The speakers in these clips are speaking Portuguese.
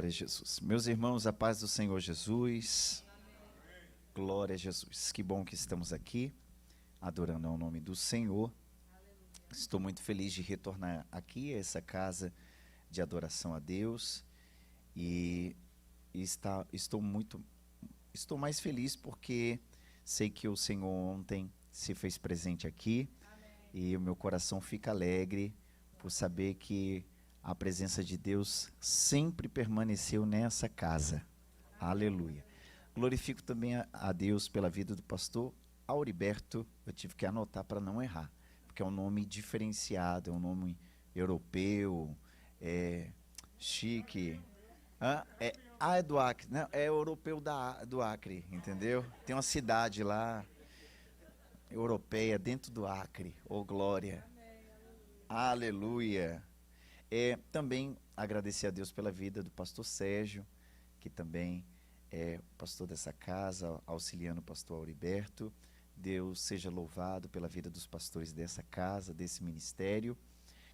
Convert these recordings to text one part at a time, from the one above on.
Glória a Jesus. Meus irmãos, a paz do Senhor Jesus. Glória a Jesus. Que bom que estamos aqui, adorando ao nome do Senhor. Estou muito feliz de retornar aqui a essa casa de adoração a Deus. E estou mais feliz porque sei que o Senhor ontem se fez presente aqui. E o meu coração fica alegre por saber que a presença de Deus sempre permaneceu nessa casa. Aleluia. Glorifico também a Deus pela vida do pastor Auriberto. Eu tive que anotar para não errar, porque é um nome diferenciado, é um nome europeu, chique. É do Acre, não, é europeu do Acre, entendeu? Tem uma cidade lá, europeia, dentro do Acre. Oh, glória. Aleluia. Também agradecer a Deus pela vida do pastor Sérgio, que também é o pastor dessa casa, auxiliando o pastor Auriberto. Deus seja louvado pela vida dos pastores dessa casa, desse ministério.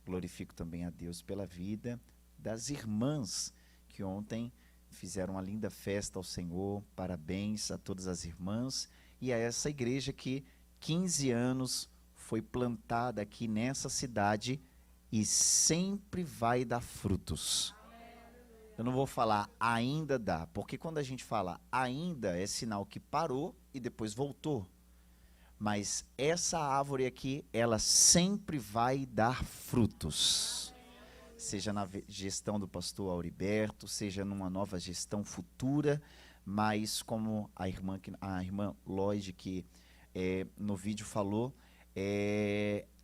Glorifico também a Deus pela vida das irmãs, que ontem fizeram uma linda festa ao Senhor. Parabéns a todas as irmãs e a essa igreja que 15 anos foi plantada aqui nessa cidade e sempre vai dar frutos. Eu não vou falar ainda dá, porque quando a gente fala ainda é sinal que parou e depois voltou. Mas essa árvore aqui, ela sempre vai dar frutos. Seja na gestão do pastor Auriberto, seja numa nova gestão futura, mas como a irmã Lloyd, que no vídeo falou,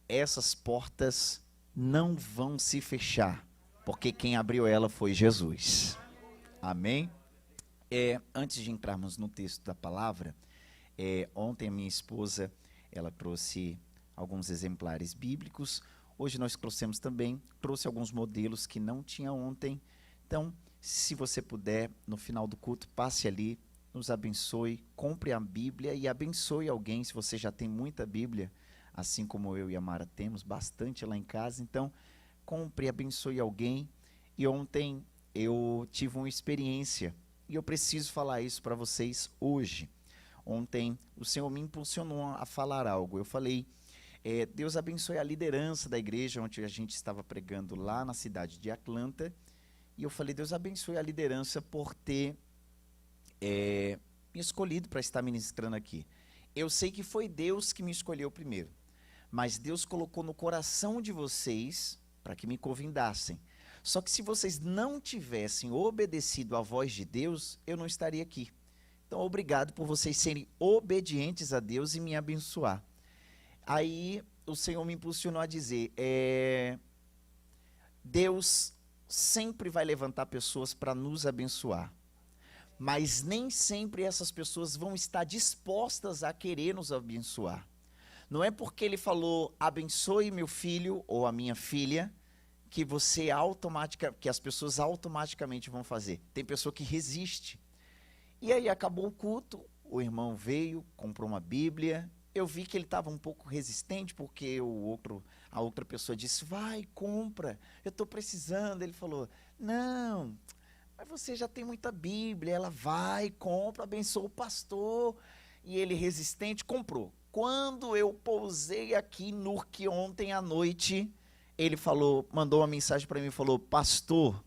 essas portas não vão se fechar, porque quem abriu ela foi Jesus. Amém? Antes de entrarmos no texto da palavra, ontem a minha esposa, ela trouxe alguns exemplares bíblicos. Hoje nós trouxe alguns modelos que não tinha ontem. Então, se você puder, no final do culto, passe ali, nos abençoe, compre a Bíblia e abençoe alguém. Se você já tem muita Bíblia, assim como eu e a Mara temos bastante lá em casa, então compre e abençoe alguém. E ontem eu tive uma experiência e eu preciso falar isso para vocês hoje. Ontem o Senhor me impulsionou a falar algo. Eu falei, Deus abençoe a liderança da igreja onde a gente estava pregando lá na cidade de Atlanta. E eu falei, Deus abençoe a liderança por ter me escolhido para estar ministrando aqui. Eu sei que foi Deus que me escolheu primeiro, mas Deus colocou no coração de vocês para que me convidassem. Só que se vocês não tivessem obedecido à voz de Deus, eu não estaria aqui. Então, obrigado por vocês serem obedientes a Deus e me abençoar. Aí, o Senhor me impulsionou a dizer, Deus sempre vai levantar pessoas para nos abençoar. Mas nem sempre essas pessoas vão estar dispostas a querer nos abençoar. Não é porque ele falou, abençoe meu filho ou a minha filha, que que as pessoas automaticamente vão fazer. Tem pessoa que resiste. E aí acabou o culto, o irmão veio, comprou uma Bíblia. Eu vi que ele estava um pouco resistente, porque a outra pessoa disse, vai, compra, eu estou precisando. Ele falou, não, mas você já tem muita Bíblia. Ela vai, compra, abençoa o pastor. E ele resistente, comprou. Quando eu pousei aqui em Nurque ontem à noite, ele mandou uma mensagem para mim e falou, pastor,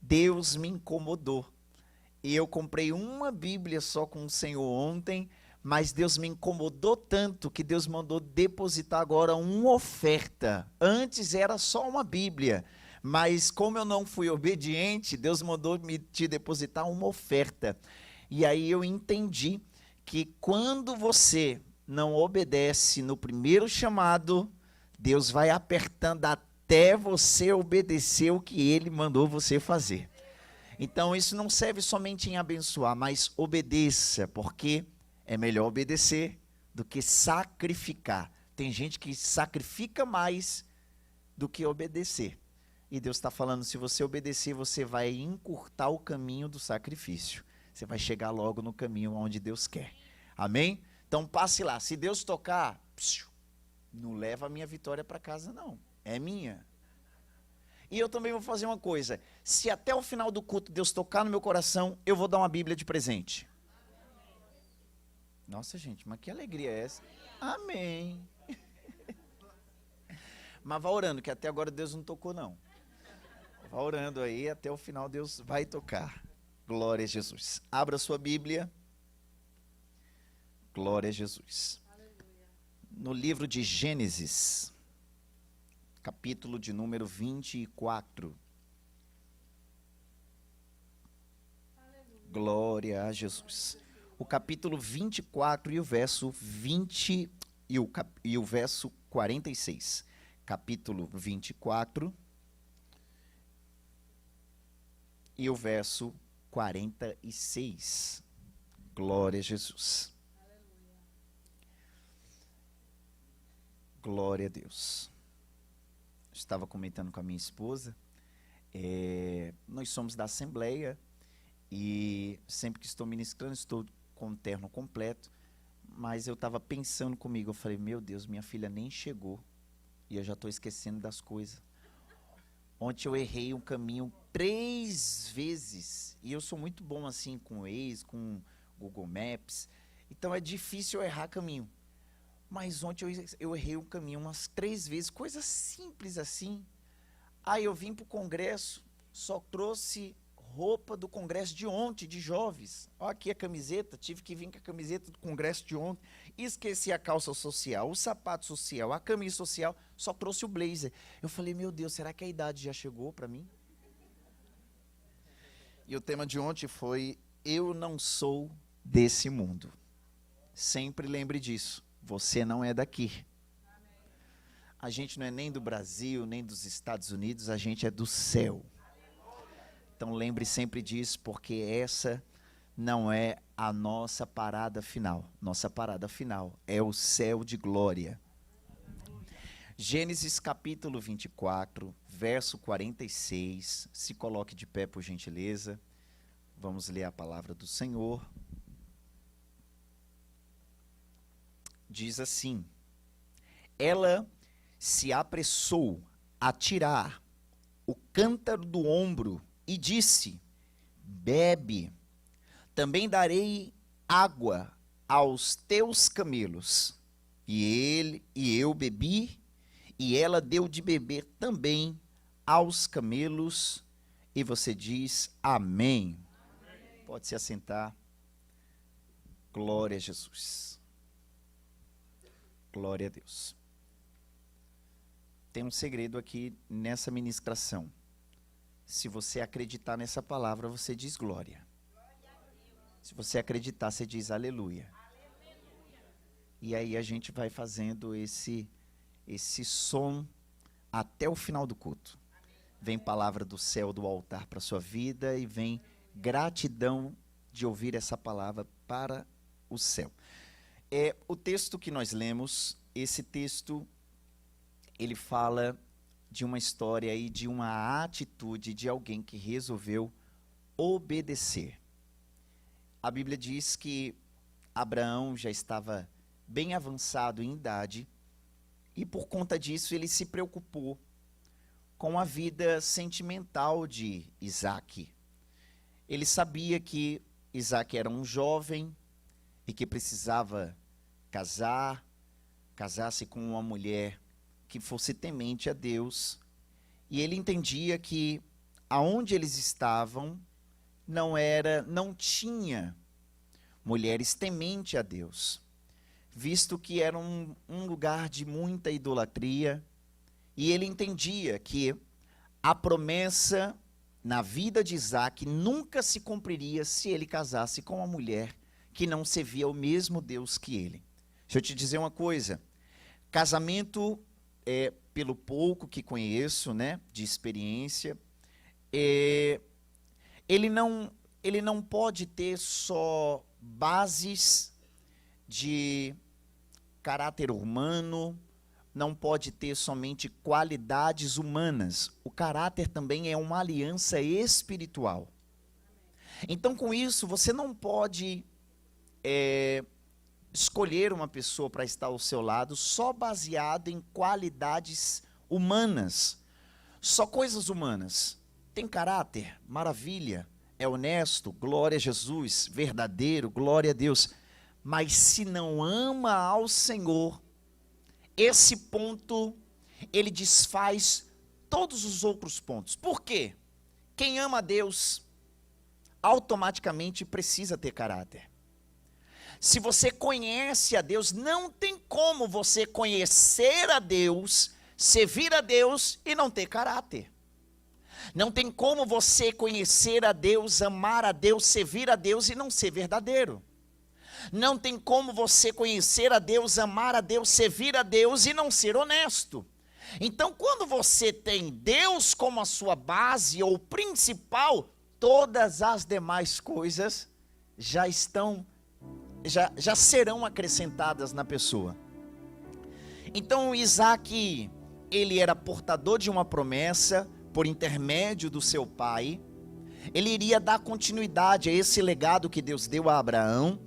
Deus me incomodou. E eu comprei uma Bíblia só com o Senhor ontem, mas Deus me incomodou tanto que Deus mandou depositar agora uma oferta. Antes era só uma Bíblia, mas como eu não fui obediente, Deus mandou me te depositar uma oferta. E aí eu entendi que quando você não obedece no primeiro chamado, Deus vai apertando até você obedecer o que Ele mandou você fazer. Então isso não serve somente em abençoar, mas obedeça, porque é melhor obedecer do que sacrificar. Tem gente que sacrifica mais do que obedecer. E Deus está falando, se você obedecer, você vai encurtar o caminho do sacrifício. Você vai chegar logo no caminho onde Deus quer. Amém? Então passe lá. Se Deus tocar, não leva a minha vitória para casa, não. É minha. E eu também vou fazer uma coisa. Se até o final do culto Deus tocar no meu coração, eu vou dar uma Bíblia de presente. Nossa, gente, mas que alegria é essa? Amém. Mas vá orando, que até agora Deus não tocou, não. Vá orando aí, até o final Deus vai tocar. Glória a Jesus. Abra sua Bíblia. Glória a Jesus. No livro de Gênesis, capítulo de número 24. Glória a Jesus. O capítulo 24 e o verso 20 e o verso 46. Capítulo 24 e o verso 46. Glória a Jesus. Glória a Deus. Estava comentando com a minha esposa, nós somos da Assembleia e sempre que estou ministrando estou com o terno completo, mas eu estava pensando comigo, eu falei, meu Deus, minha filha nem chegou e eu já estou esquecendo das coisas. Ontem eu errei um caminho 3 vezes e eu sou muito bom assim com o Waze, com Google Maps, então é difícil eu errar caminho. Mas ontem eu errei um caminho umas 3 vezes, coisa simples assim. Aí eu vim para o congresso, só trouxe roupa do congresso de ontem, de jovens. Olha aqui a camiseta, tive que vir com a camiseta do congresso de ontem. Esqueci a calça social, o sapato social, a camisa social, só trouxe o blazer. Eu falei, meu Deus, será que a idade já chegou para mim? E o tema de ontem foi, eu não sou desse mundo. Sempre lembre disso. Você não é daqui. A gente não é nem do Brasil, nem dos Estados Unidos, a gente é do céu. Então lembre sempre disso, porque essa não é a nossa parada final. Nossa parada final é o céu de glória. Gênesis capítulo 24, verso 46. Se coloque de pé, por gentileza. Vamos ler a palavra do Senhor. Diz assim, ela se apressou a tirar o cântaro do ombro e disse, bebe, também darei água aos teus camelos. E eu bebi, e ela deu de beber também aos camelos. E você diz, amém. Amém. Pode se assentar. Glória a Jesus. Glória a Deus. Tem um segredo aqui nessa ministração. Se você acreditar nessa palavra, você diz glória. Se você acreditar, você diz aleluia. E aí a gente vai fazendo esse som até o final do culto. Vem palavra do céu, do altar para a sua vida e vem gratidão de ouvir essa palavra para o céu. O texto que nós lemos, esse texto, ele fala de uma história e de uma atitude de alguém que resolveu obedecer. A Bíblia diz que Abraão já estava bem avançado em idade e por conta disso ele se preocupou com a vida sentimental de Isaque. Ele sabia que Isaque era um jovem e que precisava casasse com uma mulher que fosse temente a Deus, e ele entendia que aonde eles estavam não tinha mulheres temente a Deus, visto que era um lugar de muita idolatria, e ele entendia que a promessa na vida de Isaque nunca se cumpriria se ele casasse com uma mulher que não servia ao mesmo Deus que ele. Deixa eu te dizer uma coisa, casamento, pelo pouco que conheço, né, de experiência, ele não pode ter só bases de caráter humano, não pode ter somente qualidades humanas. O caráter também é uma aliança espiritual. Então, com isso, você não pode escolher uma pessoa para estar ao seu lado só baseado em qualidades humanas. Só coisas humanas. Tem caráter, maravilha, é honesto, glória a Jesus, verdadeiro, glória a Deus. Mas se não ama ao Senhor, esse ponto, ele desfaz todos os outros pontos. Por quê? Quem ama a Deus, automaticamente precisa ter caráter. Se você conhece a Deus, não tem como você conhecer a Deus, servir a Deus e não ter caráter. Não tem como você conhecer a Deus, amar a Deus, servir a Deus e não ser verdadeiro. Não tem como você conhecer a Deus, amar a Deus, servir a Deus e não ser honesto. Então, quando você tem Deus como a sua base ou principal, todas as demais coisas já serão acrescentadas na pessoa. Então, Isaac, ele era portador de uma promessa por intermédio do seu pai. Ele iria dar continuidade a esse legado que Deus deu a Abraão.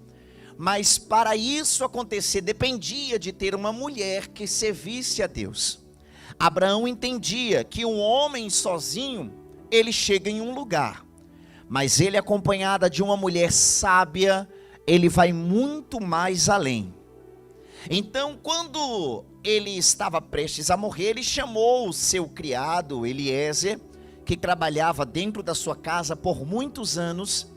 Mas para isso acontecer, dependia de ter uma mulher que servisse a Deus. Abraão entendia que um homem sozinho, ele chega em um lugar. Mas ele acompanhada de uma mulher sábia, ele vai muito mais além. Então, quando ele estava prestes a morrer, ele chamou o seu criado, Eliezer, que trabalhava dentro da sua casa por muitos anos.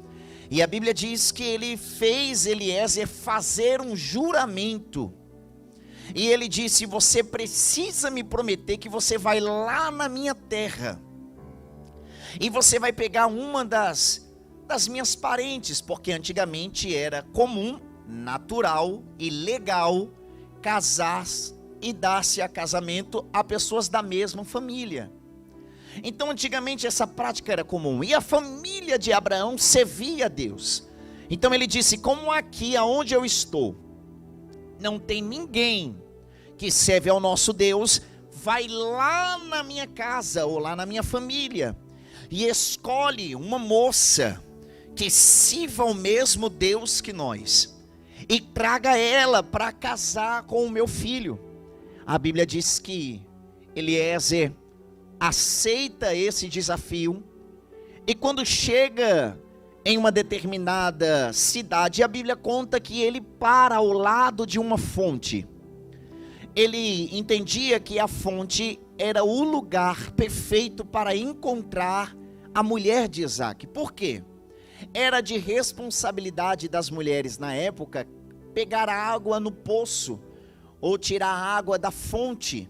E a Bíblia diz que ele fez Eliezer fazer um juramento. E ele disse: você precisa me prometer que você vai lá na minha terra. E você vai pegar uma das minhas parentes, porque antigamente era comum, natural e legal casar e dar-se a casamento a pessoas da mesma família. Então antigamente essa prática era comum, e a família de Abraão servia a Deus. Então ele disse: como aqui aonde eu estou não tem ninguém que serve ao nosso Deus, vai lá na minha casa ou lá na minha família e escolhe uma moça que sirva ao mesmo Deus que nós, e traga ela para casar com o meu filho. A Bíblia diz que Eliezer aceita esse desafio, e quando chega em uma determinada cidade, a Bíblia conta que ele para ao lado de uma fonte. Ele entendia que a fonte era o lugar perfeito para encontrar a mulher de Isaac. Por quê? Era de responsabilidade das mulheres na época pegar água no poço ou tirar água da fonte.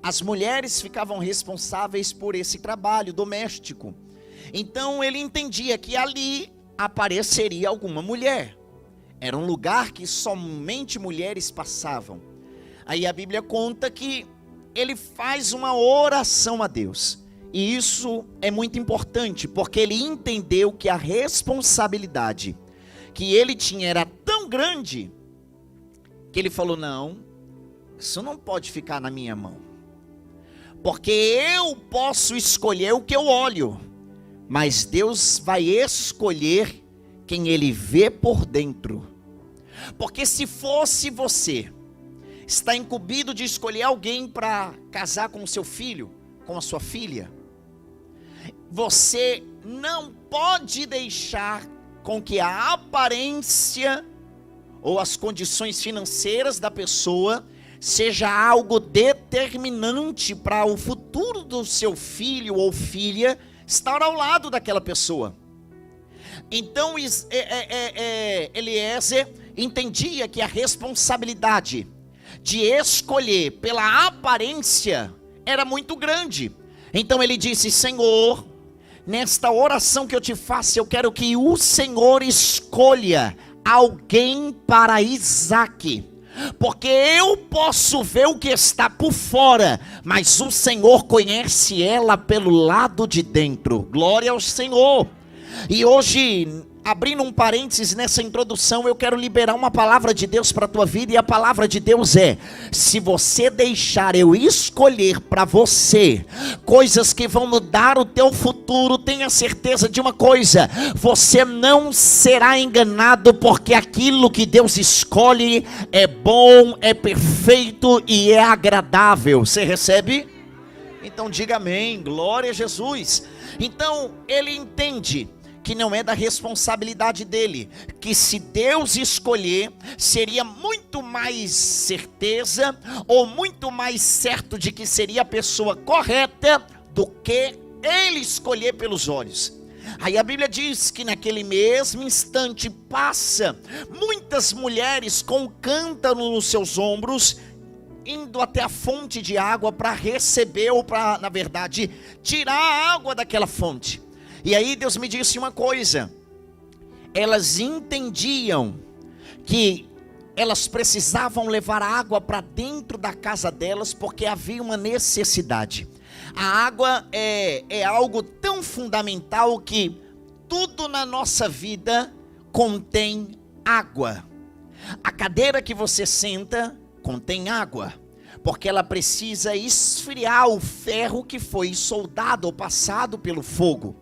As mulheres ficavam responsáveis por esse trabalho doméstico. Então ele entendia que ali apareceria alguma mulher. Era um lugar que somente mulheres passavam. Aí a Bíblia conta que ele faz uma oração a Deus. E isso é muito importante, porque ele entendeu que a responsabilidade que ele tinha era tão grande, que ele falou: não, isso não pode ficar na minha mão. Porque eu posso escolher o que eu olho, mas Deus vai escolher quem Ele vê por dentro. Porque se fosse você, está incumbido de escolher alguém para casar com o seu filho, com a sua filha, você não pode deixar com que a aparência ou as condições financeiras da pessoa seja algo determinante para o futuro do seu filho ou filha estar ao lado daquela pessoa. Então Eliezer entendia que a responsabilidade de escolher pela aparência era muito grande. Então ele disse: Senhor, nesta oração que eu te faço, eu quero que o Senhor escolha alguém para Isaac. Porque eu posso ver o que está por fora, mas o Senhor conhece ela pelo lado de dentro. Glória ao Senhor. E hoje, abrindo um parênteses nessa introdução, eu quero liberar uma palavra de Deus para a tua vida. E a palavra de Deus é: se você deixar eu escolher para você coisas que vão mudar o teu futuro, tenha certeza de uma coisa: você não será enganado, porque aquilo que Deus escolhe é bom, é perfeito e é agradável. Você recebe? Então diga amém, glória a Jesus. Então ele entende que não é da responsabilidade dele, que se Deus escolher, seria muito mais certeza, ou muito mais certo de que seria a pessoa correta, do que ele escolher pelos olhos. Aí a Bíblia diz que naquele mesmo instante passa muitas mulheres com um cântaro nos seus ombros, indo até a fonte de água para receber, ou para, na verdade, tirar a água daquela fonte. E aí Deus me disse uma coisa: elas entendiam que elas precisavam levar água para dentro da casa delas, porque havia uma necessidade. A água é algo tão fundamental que tudo na nossa vida contém água. A cadeira que você senta contém água, porque ela precisa esfriar o ferro que foi soldado ou passado pelo fogo.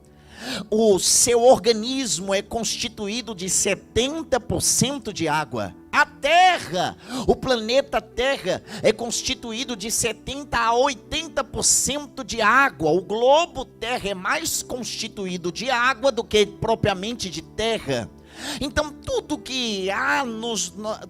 O seu organismo é constituído de 70% de água. A Terra, o planeta Terra, é constituído de 70% a 80% de água. O globo Terra é mais constituído de água do que propriamente de terra. Então tudo que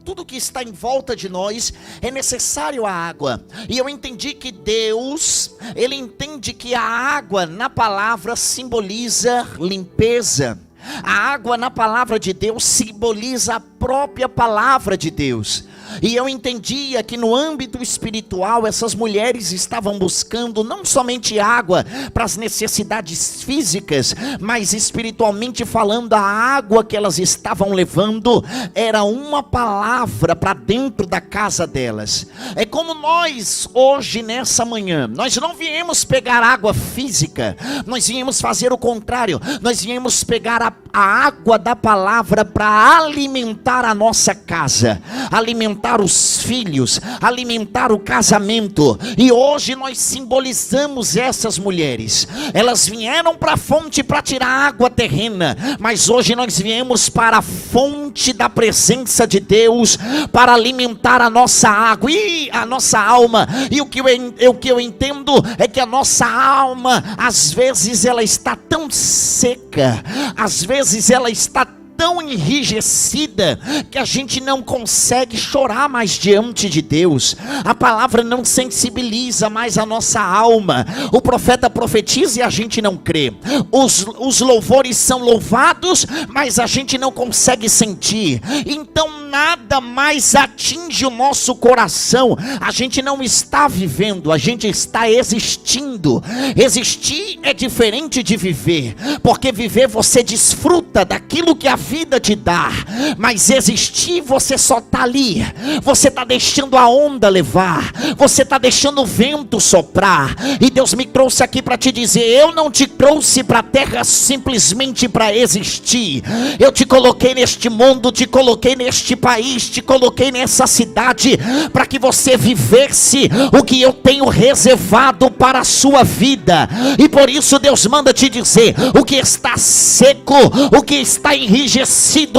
tudo que está em volta de nós é necessário a água. E eu entendi que Deus, ele entende que a água na palavra simboliza limpeza. A água na palavra de Deus simboliza a própria palavra de Deus. E eu entendia que no âmbito espiritual essas mulheres estavam buscando não somente água para as necessidades físicas, mas espiritualmente falando, a água que elas estavam levando era uma palavra para dentro da casa delas. É como nós hoje nessa manhã, nós não viemos pegar água física, nós viemos fazer o contrário. Nós viemos pegar a água da palavra para alimentar a nossa casa, alimentar os filhos, alimentar o casamento. E hoje nós simbolizamos essas mulheres. Elas vieram para a fonte para tirar água terrena, mas hoje nós viemos para a fonte da presença de Deus, para alimentar a nossa água e a nossa alma. E o que eu entendo é que a nossa alma, às vezes ela está tão seca, às vezes ela está tão enrijecida, que a gente não consegue chorar mais diante de Deus. A palavra não sensibiliza mais a nossa alma. O profeta profetiza e a gente não crê. Os louvores são louvados, mas a gente não consegue sentir. Então nada mais atinge o nosso coração. A gente não está vivendo, a gente está existindo. Existir é diferente de viver, porque viver você desfruta daquilo que a vida te dá, mas existir você só está ali, você está deixando a onda levar, você está deixando o vento soprar. E Deus me trouxe aqui para te dizer: eu não te trouxe para a terra simplesmente para existir. Eu te coloquei neste mundo, te coloquei neste país, te coloquei nessa cidade para que você vivesse o que eu tenho reservado para a sua vida. E por isso Deus manda te dizer: o que está seco, o que está enrijecido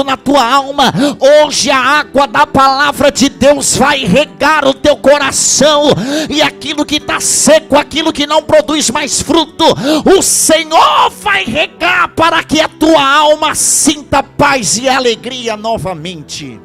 na tua alma, hoje a água da palavra de Deus vai regar o teu coração. E aquilo que está seco, aquilo que não produz mais fruto, o Senhor vai regar para que a tua alma sinta paz e alegria novamente.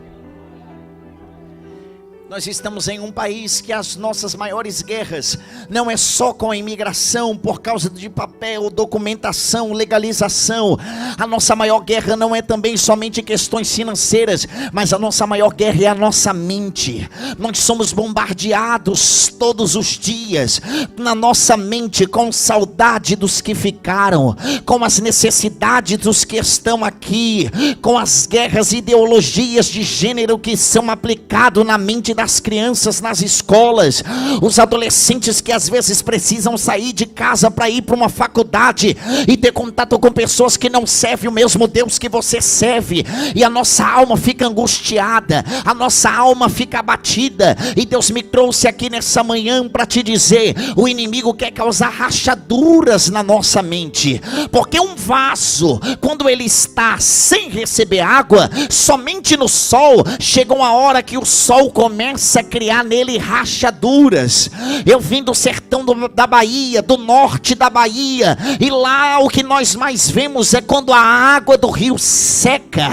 Nós estamos em um país que as nossas maiores guerras não é só com a imigração, por causa de papel, documentação, legalização. A nossa maior guerra não é também somente questões financeiras, mas a nossa maior guerra é a nossa mente. Nós somos bombardeados todos os dias na nossa mente com saudade dos que ficaram, com as necessidades dos que estão aqui, com as guerras e ideologias de gênero que são aplicadas na mente das crianças nas escolas, os adolescentes que às vezes precisam sair de casa para ir para uma faculdade e ter contato com pessoas que não servem o mesmo Deus que você serve, e a nossa alma fica angustiada, a nossa alma fica abatida. E Deus me trouxe aqui nessa manhã para te dizer: o inimigo quer causar rachaduras na nossa mente, porque um vaso, quando ele está sem receber água, somente no sol, chega uma hora que o sol começa começa a criar nele rachaduras. Eu vim do sertão da Bahia, do norte da Bahia, e lá o que nós mais vemos é quando a água do rio seca.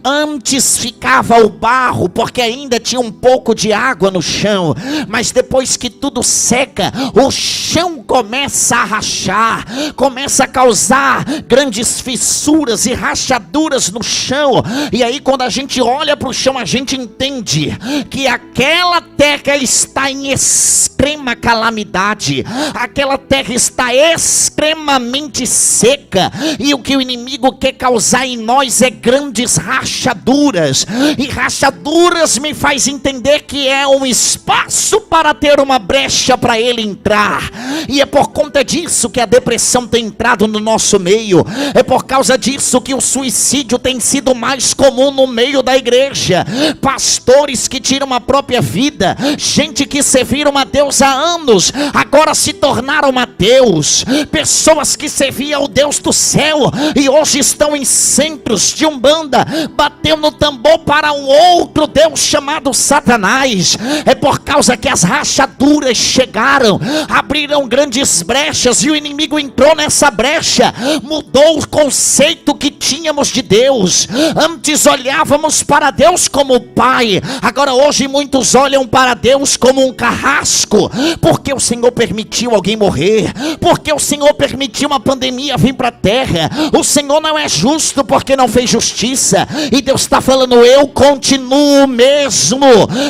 Antes ficava o barro, porque ainda tinha um pouco de água no chão, mas depois que tudo seca, o chão começa a rachar, começa a causar grandes fissuras e rachaduras no chão. E aí quando a gente olha para o chão, a gente entende que aquela terra está em extrema calamidade, aquela terra está extremamente seca, e o que o inimigo quer causar em nós é grandes rachaduras, e rachaduras me faz entender que é um espaço para ter uma brecha para ele entrar, e é por conta disso que a depressão tem entrado no nosso meio, é por causa disso que o suicídio tem sido mais comum no meio da igreja, pastores que tiram a própria vida, gente que serviram a Deus há anos, agora se tornaram ateus, pessoas que serviam o Deus do céu, e hoje estão em centros de umbanda, batendo no tambor para um outro Deus chamado Satanás. É por causa que as rachaduras chegaram, abriram grandes brechas, e o inimigo entrou nessa brecha, mudou o conceito que tínhamos de Deus. Antes olhávamos para Deus como Pai, agora hoje muitos olham para Deus como um carrasco, porque o Senhor permitiu alguém morrer, porque o Senhor permitiu uma pandemia vir para a terra. O Senhor não é justo porque não fez justiça, e Deus está falando: eu continuo mesmo,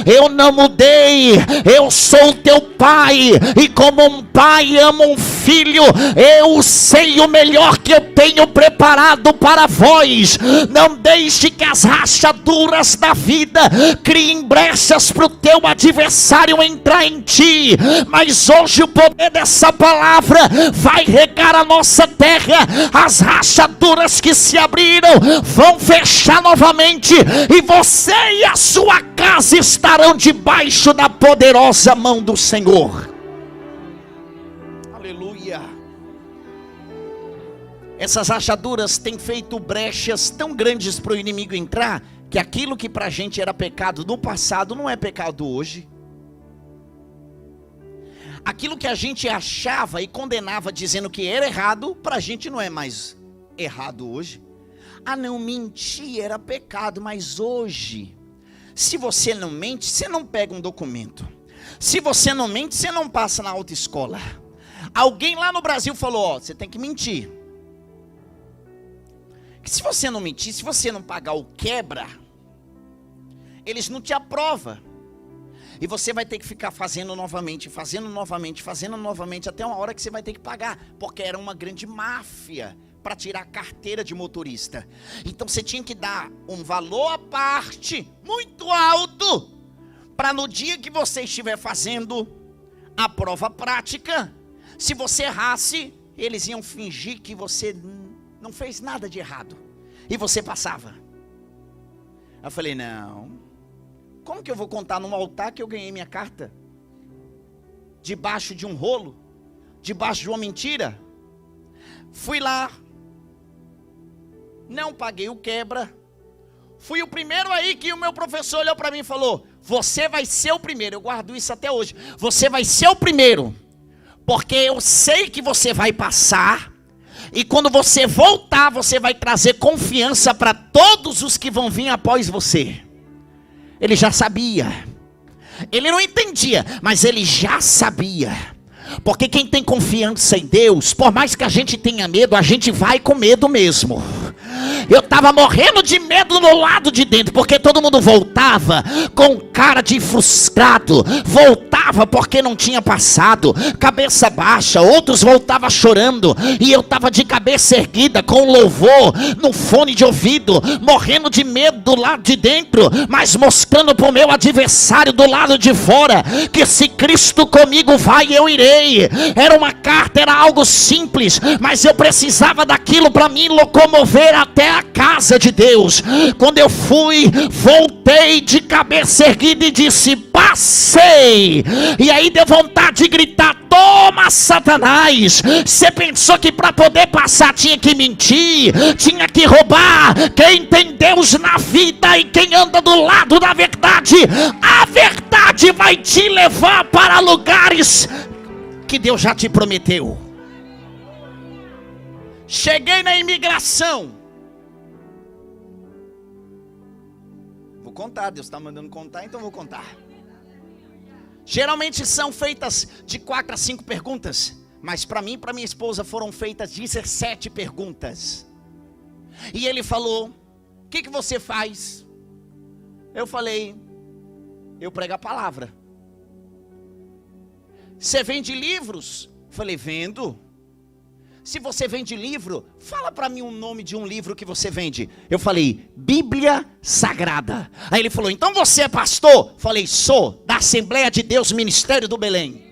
eu não mudei, eu sou teu pai, e como um pai ama um filho, eu sei o melhor que eu tenho preparado para vós. Não deixe que as rachaduras da vida criem brechas para o teu adversário entrar em ti, mas hoje o poder dessa palavra vai regar a nossa terra. As rachaduras que se abriram vão fechar novamente, e você e a sua casa estarão debaixo da poderosa mão do Senhor. Aleluia. Essas rachaduras têm feito brechas tão grandes para o inimigo entrar, que aquilo que para a gente era pecado no passado não é pecado hoje. Aquilo que a gente achava e condenava dizendo que era errado, para a gente não é mais errado hoje. Ah não, mentir era pecado, mas hoje, se você não mente, você não pega um documento. Se você não mente, você não passa na autoescola. Alguém lá no Brasil falou: ó, você tem que mentir. Que se você não mentir, se você não pagar o quebra, eles não te aprovam. E você vai ter que ficar fazendo novamente, até uma hora que você vai ter que pagar, porque era uma grande máfia para tirar a carteira de motorista. Então você tinha que dar um valor à parte, muito alto, para no dia que você estiver fazendo a prova prática, se você errasse, eles iam fingir que você não fez nada de errado, e você passava. Eu falei: não, como que eu vou contar num altar que eu ganhei minha carta? Debaixo de um rolo? Debaixo de uma mentira? Fui lá, não paguei o quebra, fui o primeiro aí que o meu professor olhou para mim e falou: você vai ser o primeiro. Eu guardo isso até hoje. Você vai ser o primeiro, porque eu sei que você vai passar, e quando você voltar, você vai trazer confiança para todos os que vão vir após você. Ele já sabia, ele não entendia, mas ele já sabia, porque quem tem confiança em Deus, por mais que a gente tenha medo, a gente vai com medo mesmo. Eu estava morrendo de medo no lado de dentro, porque todo mundo voltava com cara de frustrado, voltava porque não tinha passado, cabeça baixa, outros voltavam chorando, e eu estava de cabeça erguida, com louvor no fone de ouvido, morrendo de medo do lado de dentro, mas mostrando para o meu adversário do lado de fora, que se Cristo comigo vai, eu irei. Era uma carta, era algo simples, mas eu precisava daquilo para me locomover até a casa de Deus. Quando eu fui, voltei de cabeça erguida e disse: passei. E aí deu vontade de gritar: toma, Satanás. Você pensou que para poder passar tinha que mentir, tinha que roubar? Quem tem Deus Deus na vida, e quem anda do lado da verdade, a verdade vai te levar para lugares que Deus já te prometeu. Cheguei na imigração. Vou contar, Deus está mandando contar, então vou contar. Geralmente são feitas de 4 a 5 perguntas, mas para mim e para minha esposa foram feitas 17 perguntas. E ele falou: o que você faz? Eu falei: eu prego a palavra. Você vende livros? Falei: vendo. Se você vende livro, fala para mim o nome de um livro que você vende. Eu falei: Bíblia Sagrada. Aí ele falou: então você é pastor? Falei: sou, da Assembleia de Deus, Ministério do Belém.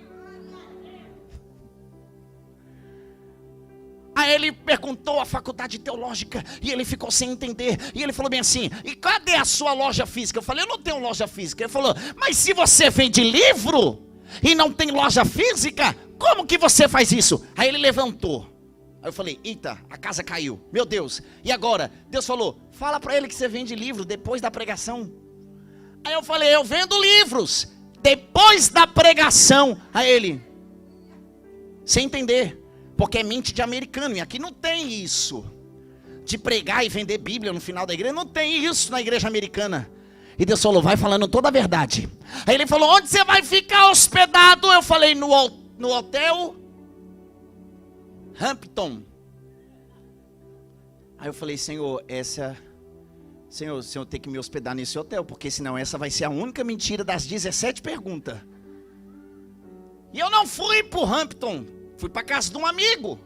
Aí ele perguntou a faculdade teológica, e ele ficou sem entender, e ele falou bem assim: e cadê a sua loja física? Eu falei: eu não tenho loja física. Ele falou: mas se você vende livro e não tem loja física, como que você faz isso? Aí ele levantou. Aí eu falei: eita, a casa caiu, meu Deus, e agora? Deus falou: fala para ele que você vende livro depois da pregação. Aí eu falei: eu vendo livros depois da pregação. Aí ele, sem entender, porque é mente de americano, e aqui não tem isso, de pregar e vender Bíblia no final da igreja, não tem isso na igreja americana. E Deus falou: vai falando toda a verdade. Aí ele falou: onde você vai ficar hospedado? Eu falei: no hotel Hampton. Aí eu falei: Senhor, Senhor tem que me hospedar nesse hotel, porque senão essa vai ser a única mentira das 17 perguntas. E eu não fui para o Hampton, fui para casa de um amigo.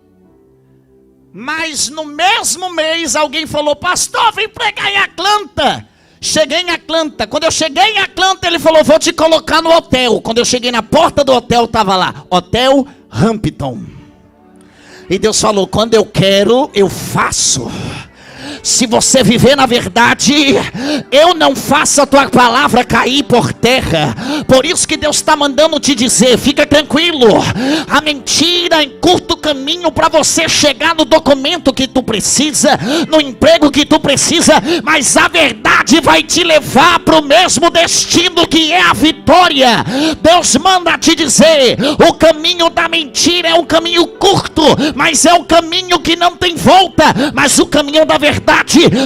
Mas no mesmo mês alguém falou: pastor, vem pregar em Atlanta. Cheguei em Atlanta. Quando eu cheguei em Atlanta, ele falou: vou te colocar no hotel. Quando eu cheguei na porta do hotel, estava lá: Hotel Hampton. E Deus falou: quando eu quero, eu faço. Se você viver na verdade, eu não faço a tua palavra cair por terra. Por isso que Deus está mandando te dizer: fica tranquilo, a mentira encurta o caminho para você chegar no documento que tu precisa, no emprego que tu precisa, mas a verdade vai te levar para o mesmo destino, que é a vitória. Deus manda te dizer: o caminho da mentira é um caminho curto, mas é um caminho que não tem volta. Mas o caminho da verdade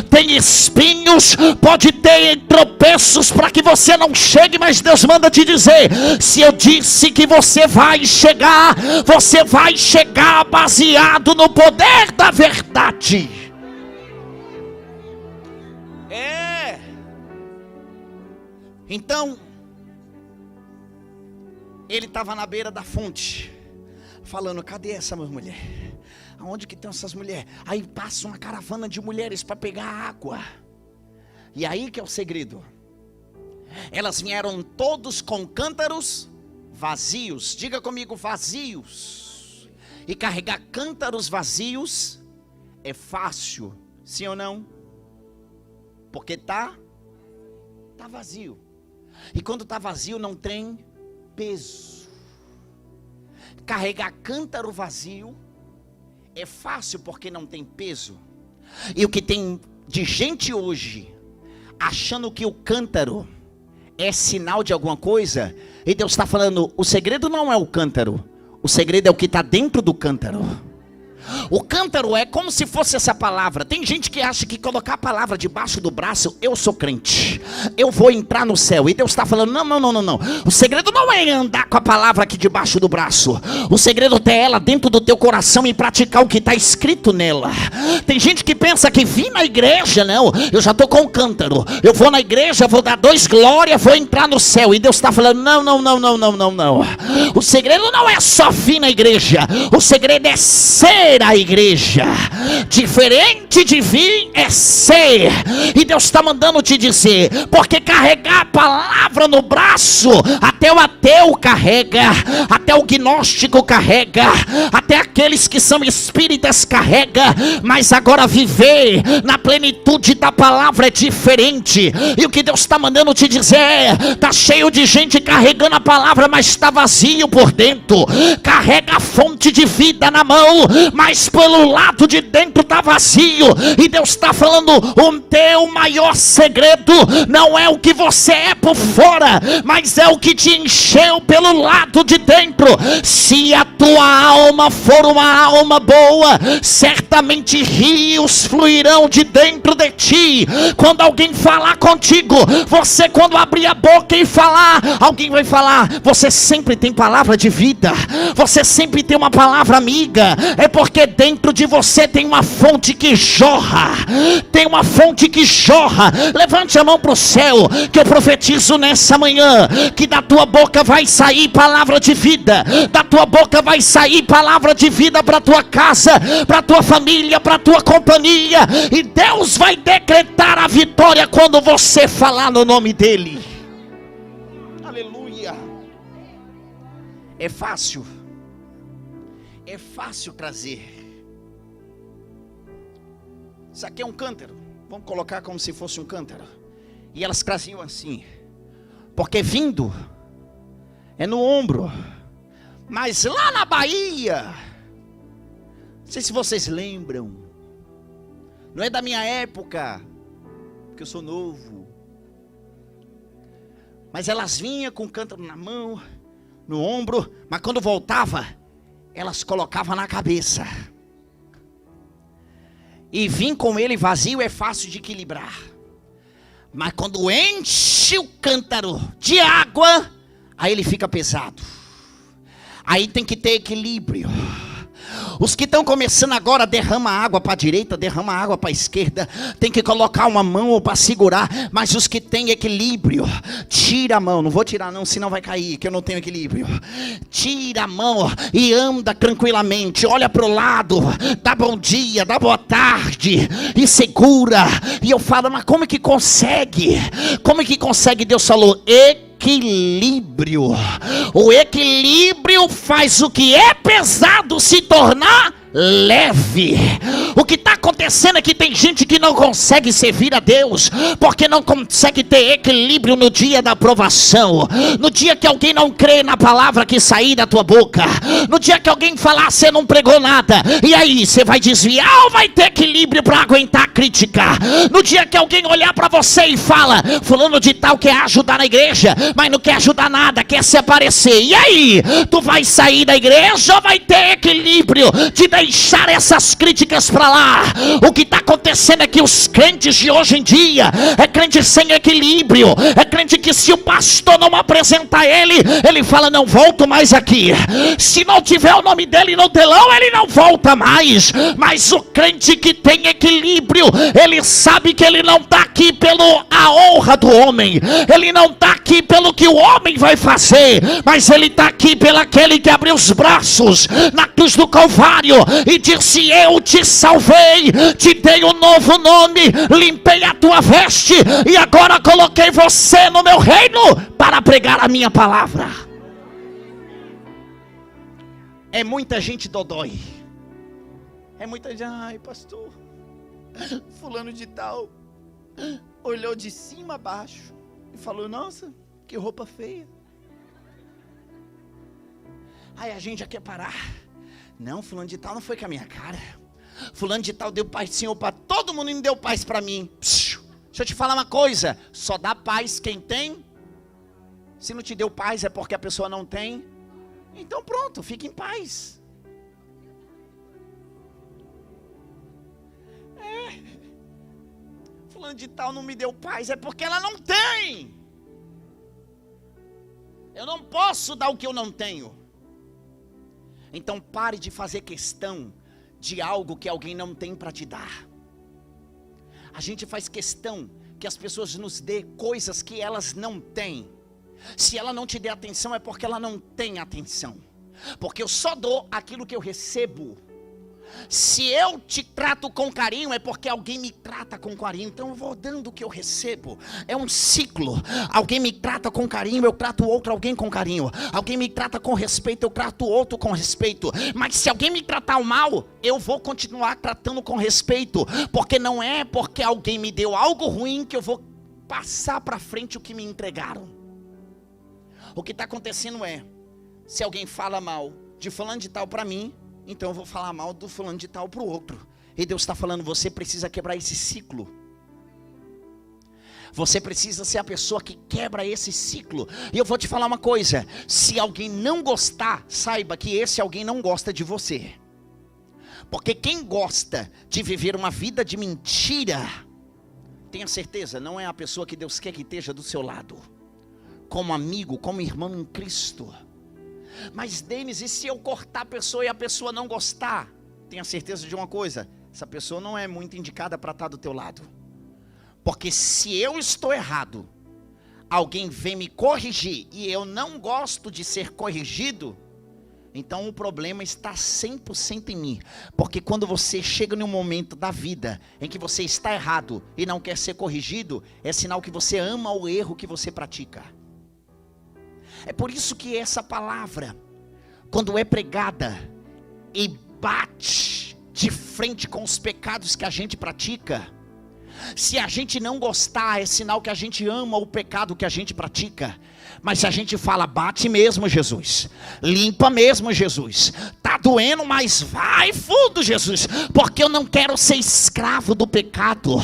tem espinhos, pode ter tropeços para que você não chegue, mas Deus manda te dizer: se eu disse que você vai chegar baseado no poder da verdade. Então ele estava na beira da fonte, falando: cadê essa mulher? Aonde que estão essas mulheres? Aí passa uma caravana de mulheres para pegar água. E aí que é o segredo. Elas vieram todos com cântaros vazios. Diga comigo: vazios. E carregar cântaros vazios é fácil, sim ou não? Porque tá vazio. E quando tá vazio não tem peso. Carregar cântaro vazio é fácil porque não tem peso. E o que tem de gente hoje achando que o cântaro é sinal de alguma coisa, e Deus está falando: o segredo não é o cântaro, o segredo é o que está dentro do cântaro. O cântaro é como se fosse essa palavra. Tem gente que acha que colocar a palavra debaixo do braço: eu sou crente, eu vou entrar no céu. E Deus está falando: não. O segredo não é andar com a palavra aqui debaixo do braço. O segredo é ter ela dentro do teu coração e praticar o que está escrito nela. Tem gente que pensa que vir na igreja, não, eu já estou com o cântaro, eu vou na igreja, vou dar 2 glórias, vou entrar no céu. E Deus está falando: não. O segredo não é só vir na igreja, o segredo é ser a igreja. Diferente de vir é ser. E Deus está mandando te dizer: porque carregar a palavra no braço, até o ateu carrega, até o gnóstico carrega, até aqueles que são espíritas carrega, mas agora viver na plenitude da palavra é diferente. E o que Deus está mandando te dizer é: tá cheio de gente carregando a palavra, mas está vazio por dentro. Carrega a fonte fonte de vida na mão, mas pelo lado de dentro está vazio. E Deus está falando: o teu maior segredo não é o que você é por fora, mas é o que te encheu pelo lado de dentro. Se a tua alma for uma alma boa, certamente rios fluirão de dentro de ti. Quando alguém falar contigo, você, quando abrir a boca e falar, alguém vai falar: você sempre tem palavra de vida, você sempre tem uma palavra amiga. É porque dentro de você tem uma fonte que jorra, tem uma fonte que jorra. Levante a mão para o céu, que eu profetizo nessa manhã, que da tua boca vai sair palavra de vida, da tua boca vai sair palavra de vida para tua casa, para tua família, para tua companhia, e Deus vai decretar a vitória quando você falar no nome dele. Aleluia. É fácil trazer. Isso aqui é um cântaro, vamos colocar como se fosse um cântaro, e elas traziam assim, porque vindo é no ombro. Mas lá na Bahia, não sei se vocês lembram, não é da minha época, porque eu sou novo, mas elas vinham com o cântaro na mão, no ombro, mas quando voltava, elas colocavam na cabeça. E vir com ele vazio é fácil de equilibrar, mas quando enche o cântaro de água, aí ele fica pesado. Aí tem que ter equilíbrio. Os que estão começando agora, derrama água para a direita, derrama água para a esquerda, tem que colocar uma mão para segurar. Mas os que têm equilíbrio, tira a mão, não vou tirar não, senão vai cair, que eu não tenho equilíbrio. Tira a mão e anda tranquilamente, olha para o lado, dá bom dia, dá boa tarde, e segura. E eu falo: mas como é que consegue? Como é que consegue? Deus falou: equilíbrio. O equilíbrio faz o que é pesado se tornar leve. O que está acontecendo é que tem gente que não consegue servir a Deus, porque não consegue ter equilíbrio no dia da aprovação, no dia que alguém não crê na palavra que sair da tua boca, no dia que alguém falar: você não pregou nada, e aí você vai desviar ou vai ter equilíbrio para aguentar a crítica? No dia que alguém olhar para você e fala: fulano de tal quer ajudar na igreja, mas não quer ajudar nada, quer se aparecer, e aí? Tu vai sair da igreja ou vai ter equilíbrio de deixar essas críticas para lá? O que está acontecendo é que os crentes de hoje em dia é crente sem equilíbrio, é crente que se o pastor não apresentar ele fala: não volto mais aqui. Se não tiver o nome dele no telão, ele não volta mais. Mas o crente que tem equilíbrio, ele sabe que ele não está aqui pela honra do homem, ele não está aqui pelo que o homem vai fazer, mas ele está aqui pelo aquele que abriu os braços na cruz do Calvário e disse: eu te salvei, te dei um novo nome, limpei a tua veste e agora coloquei você no meu reino para pregar a minha palavra. É muita gente dodói, é muita gente: ai pastor, fulano de tal olhou de cima a baixo e falou: nossa, que roupa feia. Aí a gente já quer parar. Não, fulano de tal não foi com a minha cara. Fulano de tal deu paz do Senhor para todo mundo e não deu paz para mim. Deixa eu te falar uma coisa: só dá paz quem tem. Se não te deu paz é porque a pessoa não tem. Então pronto, fique em paz. Fulano de tal não me deu paz é porque ela não tem. Eu não posso dar o que eu não tenho. Então pare de fazer questão de algo que alguém não tem para te dar. A gente faz questão que as pessoas nos dê coisas que elas não têm. Se ela não te der atenção é porque ela não tem atenção. Porque eu só dou aquilo que eu recebo. Se eu te trato com carinho é porque alguém me trata com carinho. Então eu vou dando o que eu recebo. É um ciclo. Alguém me trata com carinho, eu trato outro alguém com carinho. Alguém me trata com respeito, eu trato outro com respeito. Mas se alguém me tratar mal, eu vou continuar tratando com respeito. Porque não é porque alguém me deu algo ruim que eu vou passar para frente o que me entregaram. O que está acontecendo é: se alguém fala mal de fulano de tal para mim, então eu vou falar mal do fulano de tal para o outro. E Deus está falando, você precisa quebrar esse ciclo. Você precisa ser a pessoa que quebra esse ciclo. E eu vou te falar uma coisa, se alguém não gostar, saiba que esse alguém não gosta de você. Porque quem gosta de viver uma vida de mentira, tenha certeza, não é a pessoa que Deus quer que esteja do seu lado. Como amigo, como irmão em Cristo. Mas Denis, e se eu cortar a pessoa e a pessoa não gostar? Tenha certeza de uma coisa, essa pessoa não é muito indicada para estar do teu lado. Porque se eu estou errado, alguém vem me corrigir e eu não gosto de ser corrigido, então o problema está 100% em mim. Porque quando você chega num momento da vida em que você está errado e não quer ser corrigido, é sinal que você ama o erro que você pratica. É por isso que essa palavra, quando é pregada e bate de frente com os pecados que a gente pratica, se a gente não gostar, é sinal que a gente ama o pecado que a gente pratica. Mas se a gente fala, bate mesmo, Jesus, limpa mesmo, Jesus, tá doendo, mas vai fundo, Jesus, porque eu não quero ser escravo do pecado.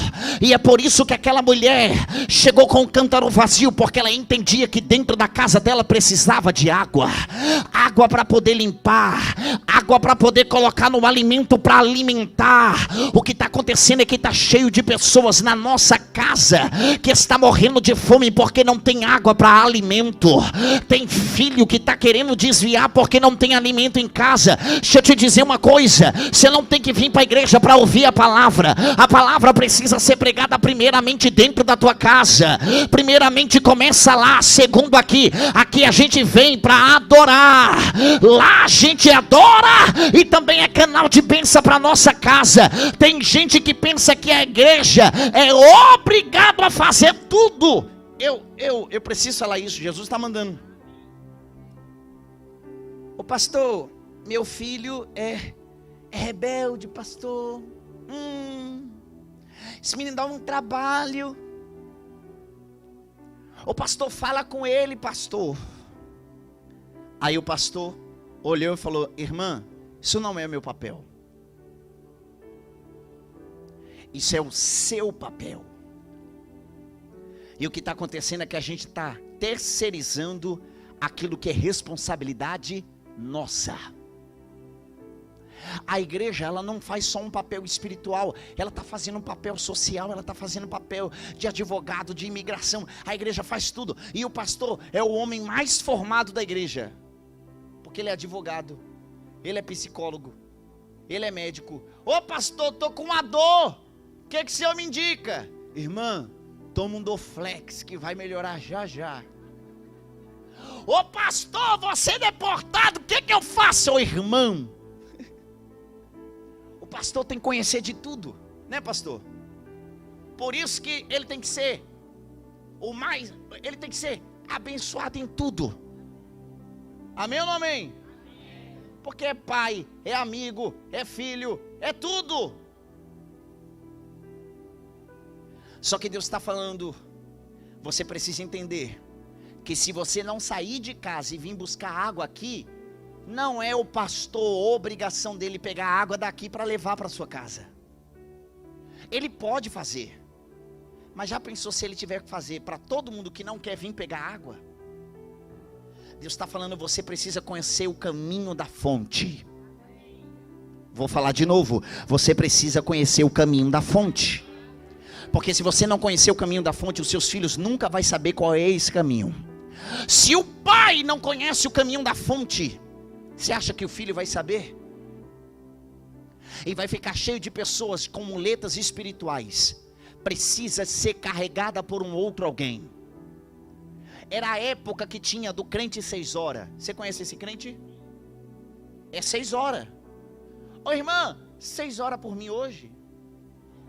E é por isso que aquela mulher chegou com o cântaro vazio, porque ela entendia que dentro da casa dela precisava de água. Água para poder limpar, água para poder colocar no alimento para alimentar. O que está acontecendo é que está cheio de pessoas na nossa casa que está morrendo de fome porque não tem água para alimento. Tem filho que está querendo desviar porque não tem alimento em casa. Deixa eu te dizer uma coisa, você não tem que vir para a igreja para ouvir a palavra precisa ser pregada primeiramente dentro da tua casa. Primeiramente começa lá, segundo aqui a gente vem para adorar, lá a gente adora e também é canal de bênção para nossa casa. Tem gente que pensa que a igreja é obrigado a fazer tudo. Eu preciso falar isso, Jesus está mandando. Ô pastor, meu filho é rebelde, pastor. Esse menino dá um trabalho. Ô pastor, fala com ele, pastor. Aí o pastor olhou e falou, irmã, isso não é meu papel. Isso é o seu papel. E o que está acontecendo é que a gente está terceirizando aquilo que é responsabilidade nossa. A igreja, ela não faz só um papel espiritual, ela está fazendo um papel social, ela está fazendo um papel de advogado, de imigração. A igreja faz tudo. E o pastor é o homem mais formado da igreja. Porque ele é advogado, ele é psicólogo, ele é médico. Ô pastor, estou com uma dor. O que o senhor me indica? Irmã, toma um Dorflex que vai melhorar já já. Ô pastor, você é deportado, o que eu faço, ô irmão? O pastor tem que conhecer de tudo, né pastor? Por isso que ele tem que ser ele tem que ser abençoado em tudo. Amém ou não amém? Porque é pai, é amigo, é filho, é tudo. Só que Deus está falando, você precisa entender que se você não sair de casa e vir buscar água aqui, não é o pastor, obrigação dele pegar a água daqui para levar para sua casa. Ele pode fazer, mas já pensou se ele tiver que fazer para todo mundo que não quer vir pegar água? Deus está falando, você precisa conhecer o caminho da fonte. Vou falar de novo, você precisa conhecer o caminho da fonte. Porque se você não conhecer o caminho da fonte, os seus filhos nunca vão saber qual é esse caminho. Se o pai não conhece o caminho da fonte, você acha que o filho vai saber? E vai ficar cheio de pessoas com muletas espirituais. Precisa ser carregada por um outro alguém. Era a época que tinha do crente 6 horas. Você conhece esse crente? É 6 horas. Ô irmã, 6 horas por mim hoje?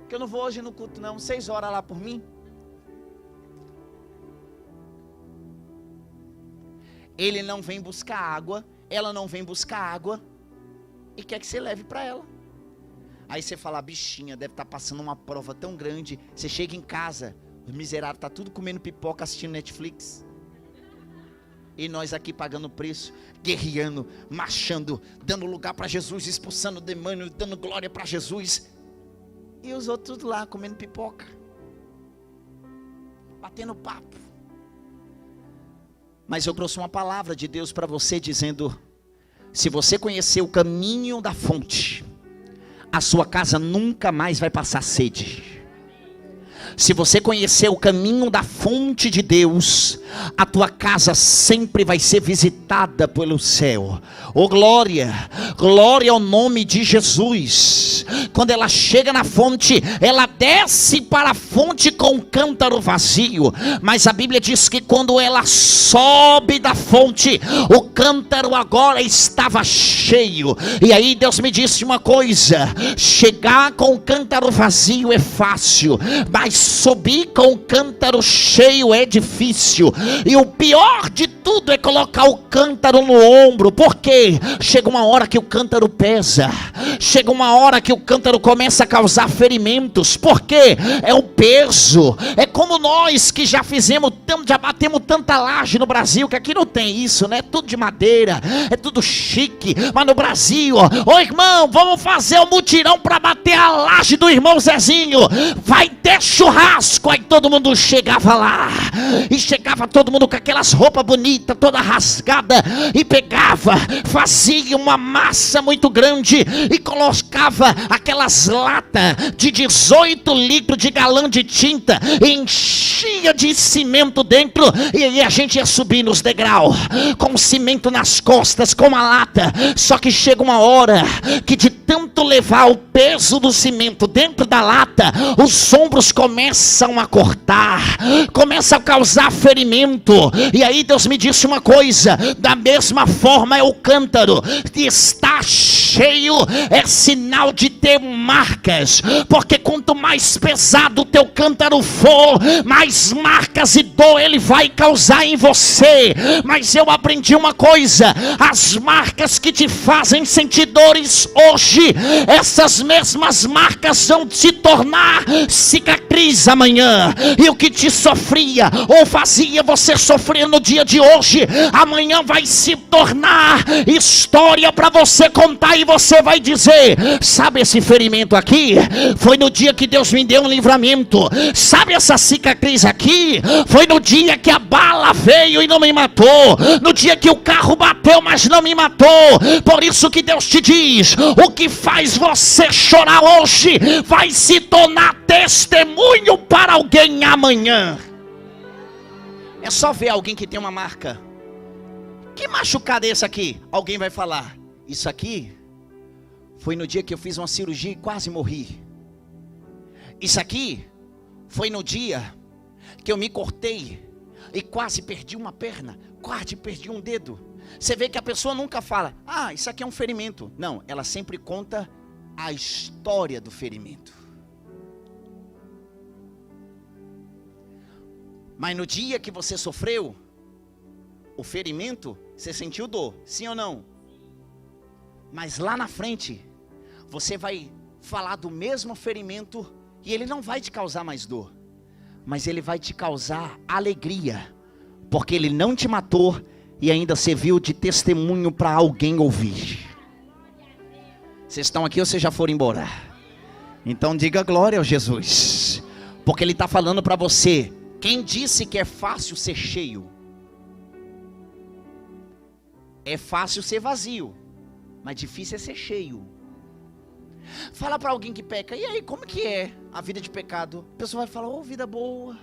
Que eu não vou hoje no culto não, 6 horas lá por mim. Ele não vem buscar água, ela não vem buscar água, e quer que você leve para ela. Aí você fala, bichinha, deve estar passando uma prova tão grande. Você chega em casa, os miseráveis estão tudo comendo pipoca, assistindo Netflix. E nós aqui pagando preço, guerreando, marchando, dando lugar para Jesus, expulsando o demônio, dando glória para Jesus. E os outros tudo lá comendo pipoca, batendo papo. Mas eu trouxe uma palavra de Deus para você dizendo: se você conhecer o caminho da fonte, a sua casa nunca mais vai passar sede. Se você conhecer o caminho da fonte de Deus, a tua casa sempre vai ser visitada pelo céu. Oh glória, glória ao nome de Jesus. Quando ela chega na fonte, ela desce para a fonte com um cântaro vazio. Mas a Bíblia diz que quando ela sobe da fonte, o cântaro agora estava cheio. E aí Deus me disse uma coisa: chegar com o cântaro vazio é fácil, mas subir com o cântaro cheio é difícil. E o pior de tudo é colocar o cântaro no ombro. Por quê? Chega uma hora que o cântaro pesa. Chega uma hora que o cântaro começa a causar ferimentos. Por quê? É o peso. É como nós que já batemos tanta laje no Brasil, que aqui não tem isso, né? Tudo de madeira, é tudo chique. Mas no Brasil, ô irmão, vamos fazer um mutirão para bater a laje do irmão Zezinho. Vai ter churrasco. Aí todo mundo chegava lá, e chegava todo mundo com aquelas roupas bonitas, toda rasgada, e pegava, fazia uma massa muito grande e colocava aquelas latas de 18 litros de galão de tinta, e enchia de cimento dentro, e aí a gente ia subir nos degraus com o cimento nas costas, com uma lata. Só que chega uma hora que de tanto levar o peso do cimento dentro da lata, os ombros começam a cortar, começa a causar ferimento. E aí Deus me disse uma coisa: da mesma forma é o cântaro, que está cheio é sinal de ter marcas, porque quanto mais pesado o teu cântaro for, mais marcas e dor ele vai causar em você. Mas eu aprendi uma coisa: as marcas que te fazem sentir dores hoje, essas mesmas marcas vão se tornar cicatriz amanhã. E o que te sofria ou fazia você sofrer no dia de hoje, amanhã vai se tornar história para você contar, e você vai dizer: sabe esse ferimento aqui? Foi no dia que Deus me deu um livramento. Sabe essa cicatriz aqui? Foi no dia que a bala veio e não me matou, no dia que o carro bateu mas não me matou. Por isso que Deus te diz: o que faz você chorar hoje vai se tornar testemunho para alguém amanhã. É só ver alguém que tem uma marca. Que machucado é esse aqui? Alguém vai falar: isso aqui foi no dia que eu fiz uma cirurgia e quase morri. Isso aqui foi no dia que eu me cortei e quase perdi uma perna, quase perdi um dedo. Você vê que a pessoa nunca fala: ah, isso aqui é um ferimento. Não, ela sempre conta a história do ferimento. Mas no dia que você sofreu o ferimento, você sentiu dor, sim ou não? Mas lá na frente, você vai falar do mesmo ferimento, e ele não vai te causar mais dor, mas ele vai te causar alegria, porque ele não te matou e ainda serviu de testemunho para alguém ouvir. Vocês estão aqui ou vocês já foram embora? Então diga glória a Jesus, porque ele está falando para você: quem disse que é fácil ser cheio? É fácil ser vazio, mas difícil é ser cheio. Fala para alguém que peca: e aí, como que é a vida de pecado? A pessoa vai falar: oh, vida boa,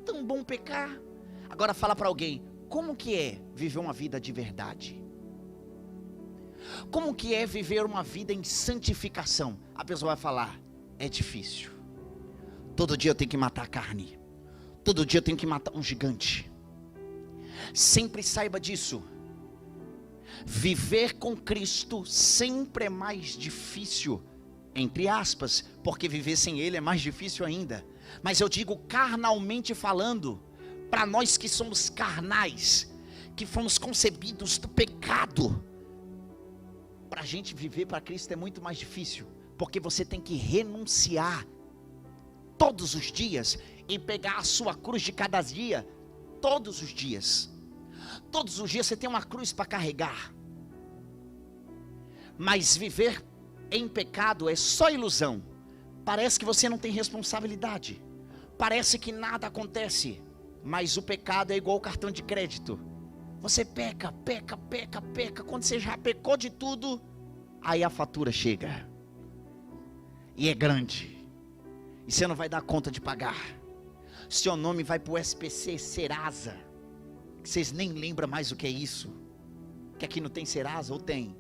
tão bom pecar. Agora fala para alguém: como que é viver uma vida de verdade? Como que é viver uma vida em santificação? A pessoa vai falar: é difícil. Todo dia eu tenho que matar a carne. Todo dia eu tenho que matar um gigante. Sempre saiba disso. Viver com Cristo sempre é mais difícil, entre aspas, porque viver sem Ele é mais difícil ainda. Mas eu digo carnalmente falando, para nós que somos carnais, que fomos concebidos do pecado, para a gente viver para Cristo é muito mais difícil, porque você tem que renunciar todos os dias e pegar a sua cruz de cada dia, todos os dias. Todos os dias você tem uma cruz para carregar. Mas viver em pecado é só ilusão. Parece que você não tem responsabilidade. Parece que nada acontece. Mas o pecado é igual ao cartão de crédito. Você peca. Quando você já pecou de tudo, aí a fatura chega. E é grande. E você não vai dar conta de pagar. Seu nome vai para o SPC Serasa. Vocês nem lembram mais o que é isso. Que aqui não tem Serasa ou tem?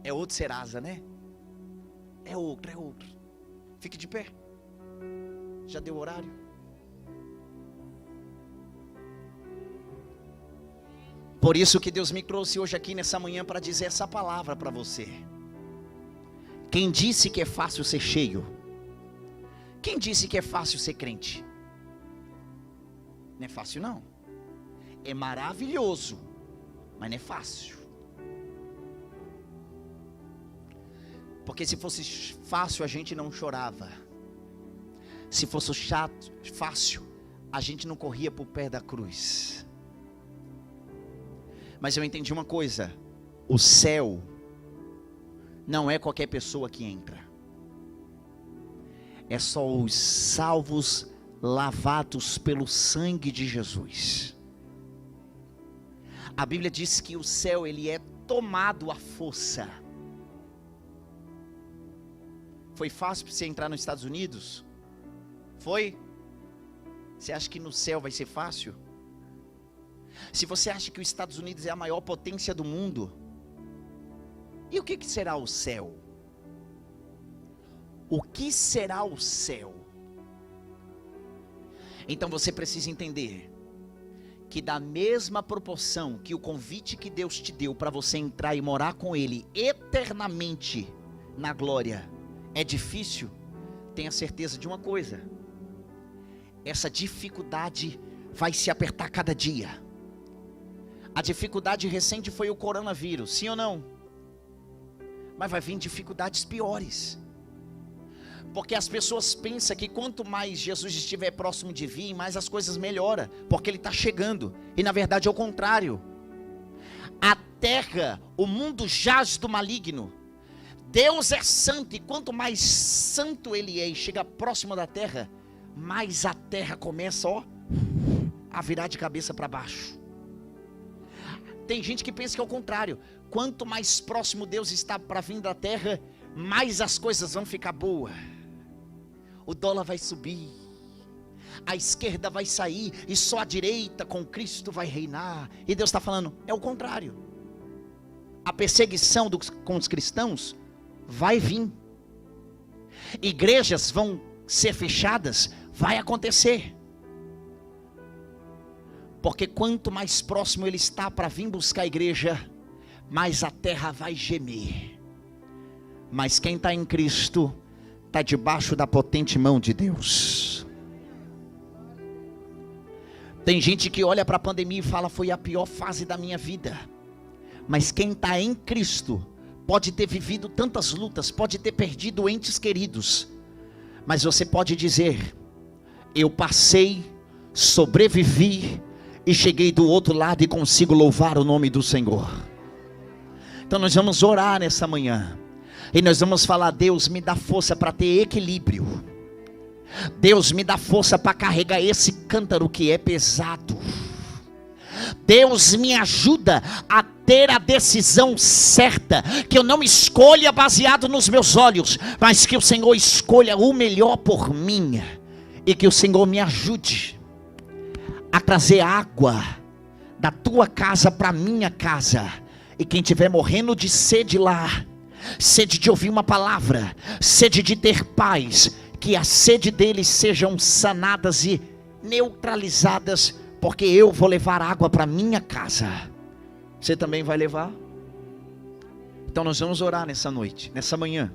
É outro Serasa, né? É outro. Fique de pé. Já deu horário? Por isso que Deus me trouxe hoje aqui nessa manhã para dizer essa palavra para você. Quem disse que é fácil ser cheio? Quem disse que é fácil ser crente? Não é fácil não. É maravilhoso, mas não é fácil. Porque se fosse fácil a gente não chorava. Se fosse fácil, a gente não corria por pé da cruz. Mas eu entendi uma coisa: o céu não é qualquer pessoa que entra. É só os salvos, lavados pelo sangue de Jesus. A Bíblia diz que o céu ele é tomado à força. Foi fácil para você entrar nos Estados Unidos? Foi? Você acha que no céu vai ser fácil? Se você acha que os Estados Unidos é a maior potência do mundo, e o que será o céu? O que será o céu? Então você precisa entender que da mesma proporção que o convite que Deus te deu para você entrar e morar com Ele eternamente na glória é difícil, tenha certeza de uma coisa: essa dificuldade vai se apertar cada dia. A dificuldade recente foi o coronavírus, sim ou não? Mas vai vir dificuldades piores. Porque as pessoas pensam que quanto mais Jesus estiver próximo de vir, mais as coisas melhoram, porque Ele está chegando. E na verdade é o contrário. A terra, o mundo jaz do maligno. Deus é santo, e quanto mais santo Ele é e chega próximo da terra, mais a terra começa a virar de cabeça para baixo. Tem gente que pensa que é o contrário. Quanto mais próximo Deus está para vir da terra, mais as coisas vão ficar boas. O dólar vai subir, a esquerda vai sair, e só a direita com Cristo vai reinar. E Deus está falando, é o contrário. A perseguição com os cristãos vai vir. Igrejas vão ser fechadas, vai acontecer. Porque quanto mais próximo Ele está para vir buscar a igreja, mais a terra vai gemer. Mas quem está em Cristo está debaixo da potente mão de Deus. Tem gente que olha para a pandemia e fala, foi a pior fase da minha vida. Mas quem está em Cristo pode ter vivido tantas lutas, pode ter perdido entes queridos, mas você pode dizer, eu passei, sobrevivi e cheguei do outro lado e consigo louvar o nome do Senhor. Então nós vamos orar nessa manhã, e nós vamos falar, Deus me dá força para ter equilíbrio. Deus me dá força para carregar esse cântaro que é pesado. Deus me ajuda a ter a decisão certa, que eu não escolha baseado nos meus olhos, mas que o Senhor escolha o melhor por mim, e que o Senhor me ajude a trazer água da tua casa para minha casa, e quem estiver morrendo de sede lá, sede de ouvir uma palavra, sede de ter paz, que a sede deles sejam sanadas e neutralizadas, porque eu vou levar água para minha casa. Você também vai levar? Então nós vamos orar nessa noite, nessa manhã.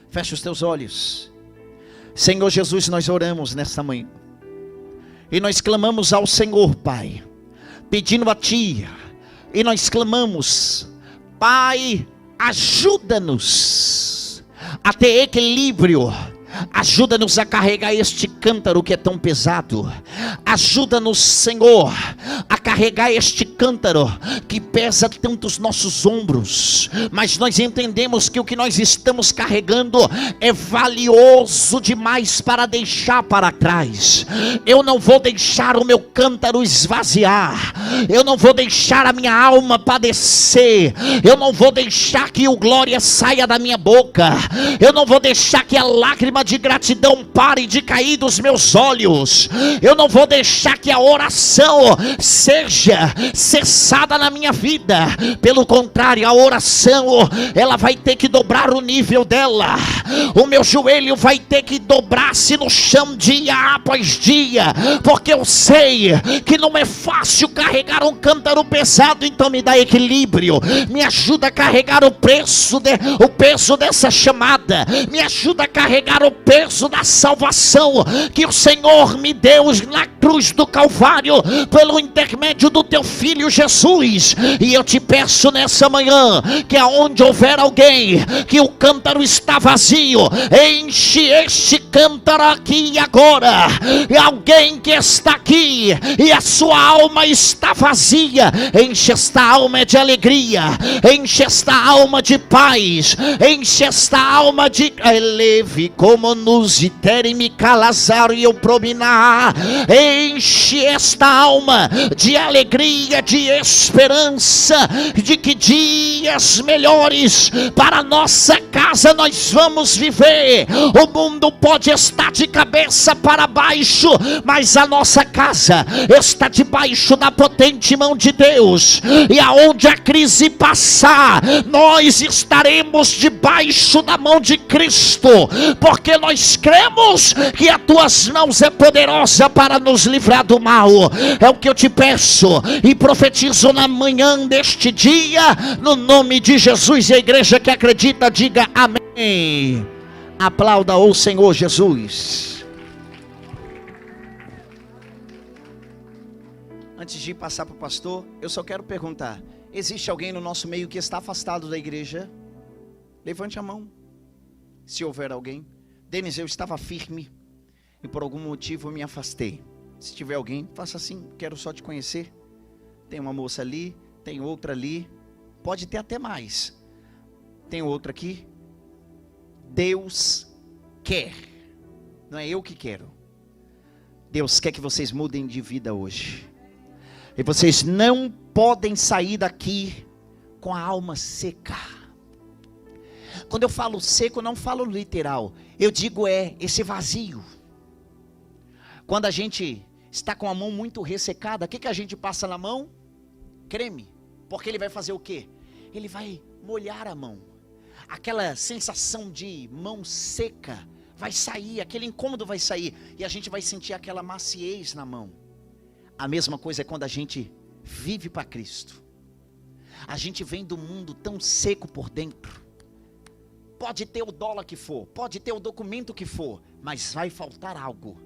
Feche os teus olhos. Senhor Jesus, nós oramos nessa manhã, e nós clamamos ao Senhor, Pai, pedindo a Ti, e nós clamamos, Pai, ajuda-nos a ter equilíbrio, ajuda-nos a carregar este cântaro que é tão pesado. Ajuda-nos, Senhor, a carregar este cântaro que pesa tanto os nossos ombros, mas nós entendemos que o que nós estamos carregando é valioso demais para deixar para trás. Eu não vou deixar o meu cântaro esvaziar, eu não vou deixar a minha alma padecer, eu não vou deixar que o glória saia da minha boca, eu não vou deixar que a lágrima de gratidão pare de cair dos meus olhos, eu não vou deixar que a oração seja cessada na minha vida. Pelo contrário, a oração, ela vai ter que dobrar o nível dela, o meu joelho vai ter que dobrar-se no chão dia após dia, porque eu sei que não é fácil carregar um cântaro pesado. Então me dá equilíbrio, me ajuda a carregar o peso dessa chamada, me ajuda a carregar o peso da salvação que o Senhor me deu na cruz do Calvário, pelo intermédio do teu Filho Jesus. E eu te peço nessa manhã, que aonde houver alguém que o cântaro está vazio, enche este cântaro aqui e agora. E alguém que está aqui e a sua alma está vazia, enche esta alma de alegria, enche esta alma de paz, enche esta alma de eleve como nos iterem calazar e eu prominar. Enche esta alma de alegria, de esperança, de que dias melhores para a nossa casa nós vamos viver. O mundo pode estar de cabeça para baixo, mas a nossa casa está debaixo da potente mão de Deus, e aonde a crise passar, nós estaremos debaixo da mão de Cristo, porque nós cremos que as tuas mãos é poderosa para nos livrar do mal. É o que eu te peço e profetizo na manhã deste dia, no nome de Jesus. E a igreja que acredita diga amém. Aplauda o Senhor Jesus. Antes de passar para o pastor, eu só quero perguntar: existe alguém no nosso meio que está afastado da igreja? Levante a mão, se houver alguém. Denis, eu estava firme e por algum motivo eu me afastei. Se tiver alguém, faça assim: quero só te conhecer. Tem uma moça ali, tem outra ali, pode ter até mais. Tem outra aqui. Deus quer, não é eu que quero. Deus quer que vocês mudem de vida hoje. E vocês não podem sair daqui com a alma seca. Quando eu falo seco, eu não falo literal. Eu digo esse vazio. Quando a gente está com a mão muito ressecada, o que a gente passa na mão? Creme. Porque ele vai fazer o quê? Ele vai molhar a mão. Aquela sensação de mão seca vai sair, aquele incômodo vai sair, e a gente vai sentir aquela maciez na mão. A mesma coisa é quando a gente vive para Cristo. A gente vem do mundo tão seco por dentro. Pode ter o dólar que for, pode ter o documento que for, mas vai faltar algo.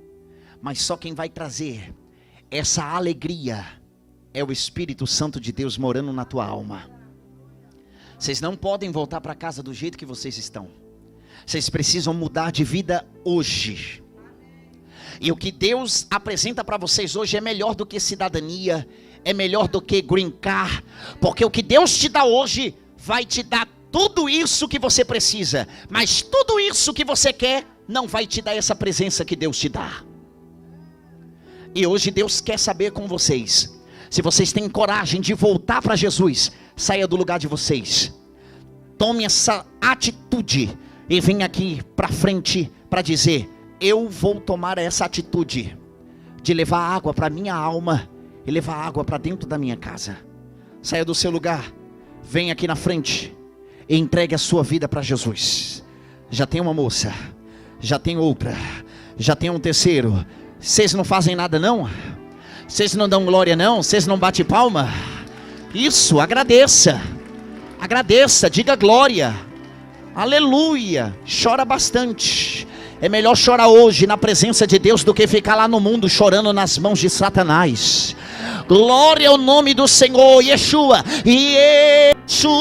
Mas só quem vai trazer essa alegria é o Espírito Santo de Deus morando na tua alma. Vocês não podem voltar para casa do jeito que vocês estão. Vocês precisam mudar de vida hoje. E o que Deus apresenta para vocês hoje é melhor do que cidadania, é melhor do que green card, porque o que Deus te dá hoje vai te dar tudo isso que você precisa, mas tudo isso que você quer não vai te dar essa presença que Deus te dá. E hoje Deus quer saber com vocês, se vocês têm coragem de voltar para Jesus. Saia do lugar de vocês, tome essa atitude e venha aqui para frente para dizer: eu vou tomar essa atitude de levar água para minha alma e levar água para dentro da minha casa. Saia do seu lugar, venha aqui na frente e entregue a sua vida para Jesus. Já tem uma moça, já tem outra, já tem um terceiro. Vocês não fazem nada não? Vocês não dão glória não? Vocês não batem palma? Isso, agradeça, diga glória, aleluia. Chora bastante. É melhor chorar hoje na presença de Deus do que ficar lá no mundo chorando nas mãos de Satanás. Glória ao nome do Senhor. Yeshua, Yeshua,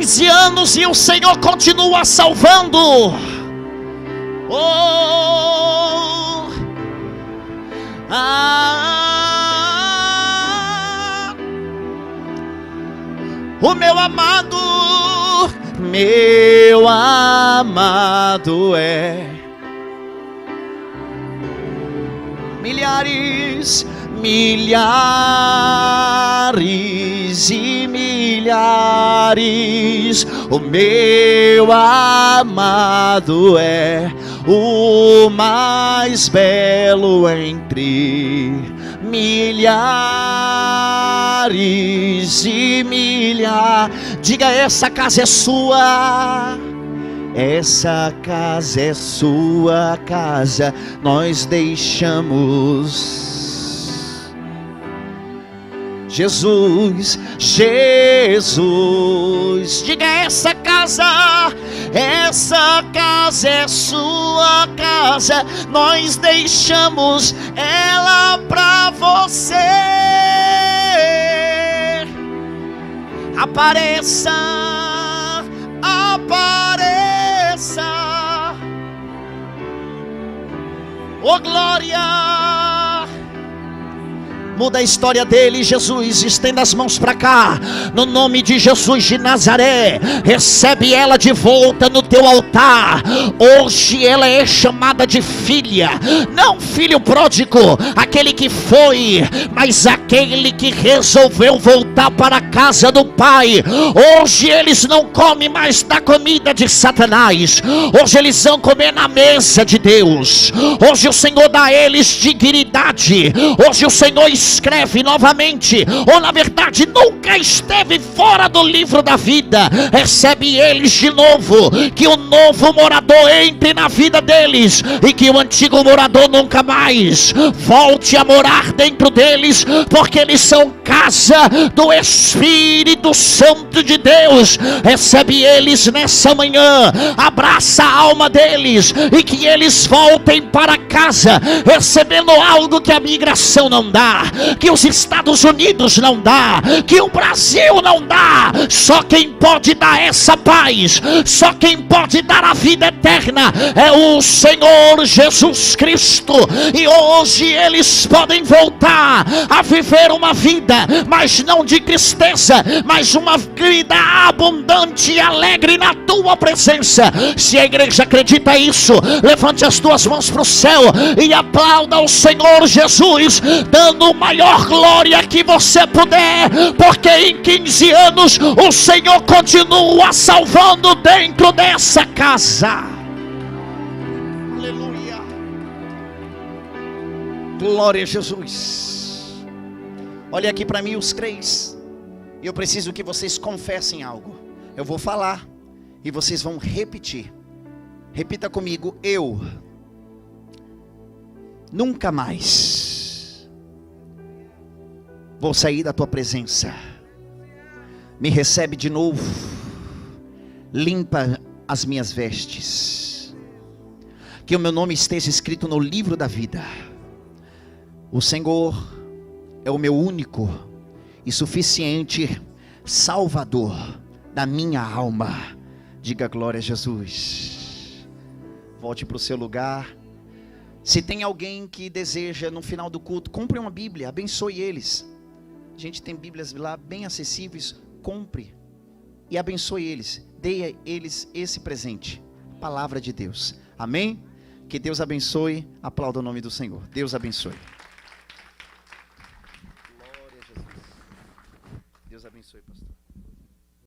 15 anos e o Senhor continua salvando. Oh, o meu amado é. Milhares e milhares, o meu amado é o mais belo entre milhares e milhares. Diga: essa casa é sua. Essa casa é sua casa, nós deixamos. Jesus, diga: essa casa é sua casa, nós deixamos ela pra você. Apareça, oh glória. Muda a história dele, Jesus. Estenda as mãos para cá, no nome de Jesus de Nazaré. Recebe ela de volta no teu altar. Hoje ela é chamada de filha. Não filho pródigo, aquele que foi, mas aquele que resolveu voltar para a casa do Pai. Hoje eles não comem mais da comida de Satanás. Hoje eles vão comer na mesa de Deus. Hoje o Senhor dá a eles dignidade. Hoje o Senhor escreve novamente, ou na verdade nunca esteve fora do livro da vida. Recebe eles de novo, que o novo morador entre na vida deles, e que o antigo morador nunca mais volte a morar dentro deles, porque eles são casa do Espírito Santo de Deus. Recebe eles nessa manhã, abraça a alma deles, e que eles voltem para casa recebendo algo que a migração não dá, que os Estados Unidos não dá, que o Brasil não dá. Só quem pode dar essa paz, só quem pode dar a vida eterna é o Senhor Jesus Cristo. E hoje eles podem voltar a viver uma vida, mas não de tristeza, mas uma vida abundante e alegre na tua presença. Se a igreja acredita isso, levante as tuas mãos para o céu e aplauda o Senhor Jesus, dando o maior glória que você puder, porque em 15 anos o Senhor continua salvando dentro dessa casa. Aleluia, glória a Jesus. Olha aqui para mim os três, e eu preciso que vocês confessem algo. Eu vou falar e vocês vão repetir. Repita comigo: eu nunca mais vou sair da tua presença. Me recebe de novo. Limpa as minhas vestes. Que o meu nome esteja escrito no livro da vida. O Senhor é o meu único e suficiente Salvador da minha alma. Diga glória a Jesus. Volte para o seu lugar. Se tem alguém que deseja no final do culto, compre uma Bíblia, abençoe eles. A gente tem Bíblias lá bem acessíveis. Compre e abençoe eles. Dê a eles esse presente, palavra de Deus. Amém? Que Deus abençoe. Aplauda o nome do Senhor. Deus abençoe.